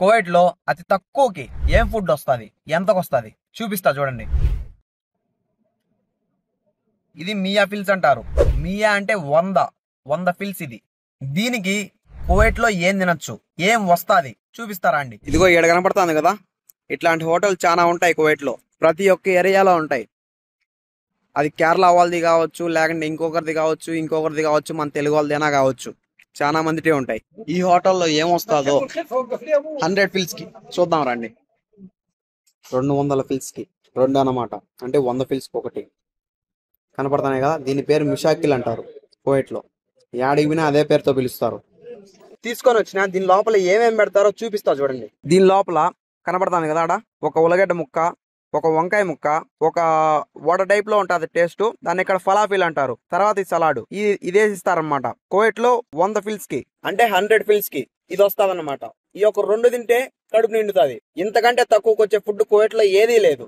Kuwait లో అతి తక్కువకి ఏం ఫుడ్ వస్తుంది, ఎంతకు వస్తుంది చూపిస్తా చూడండి. ఇది మియా ఫిల్స్ అంటారు. మియా అంటే 100 ఫిల్స్. ఇది దీనికి కువైట్ లో ఏం తినొచ్చు, ఏం వస్తుంది చూపిస్తారా అండి. ఇదిగో ఇక్కడ కనపడుతుంది కదా, ఇట్లాంటి హోటల్ చాలా ఉంటాయి కువైట్ లో, ప్రతి ఒక్క ఏరియాలో ఉంటాయి. అది కేరళ వాళ్ళది కావచ్చు, లేకుంటే ఇంకొకరిది కావచ్చు, మన తెలుగు వాళ్ళదైనా కావచ్చు, చాలా మందిటే ఉంటాయి. ఈ హోటల్లో ఏమొస్తుందో 100 ఫిల్స్ కి చూద్దాం రండి. 200 ఫిల్స్ కి 2 అన్నమాట, అంటే 100 ఫిల్స్ కి ఒకటి కనపడుతున్నాయి కదా. దీని పేరు మిషాకిల్ అంటారు కువైట్ లో. యాడికి వినా అదే పేరుతో పిలుస్తారు. తీసుకొని వచ్చిన దీని లోపల ఏమేమి పెడతారో చూపిస్తా చూడండి. దీని లోపల కనపడుతుంది కదా, ఆడ ఒక ఉల్లగడ్డ ముక్క, ఒక వంకాయ ముక్క, ఒక వడ టైప్ లో ఉంటది టేస్ట్, దాన్ని ఇక్కడ ఫలాఫిల్ అంటారు. తర్వాత ఈ సలాడ్, ఇదేసి ఇస్తారనమాట. కువైట్ లో 100 ఫిల్స్ కి అంటే 100 ఫిల్స్ కి ఇది వస్తాదన్నమాట. ఈ ఒక 2 తింటే కడుపు నిండుతుంది. ఇంతకంటే తక్కువకి వచ్చే ఫుడ్ కువైట్ లో ఏదీ లేదు.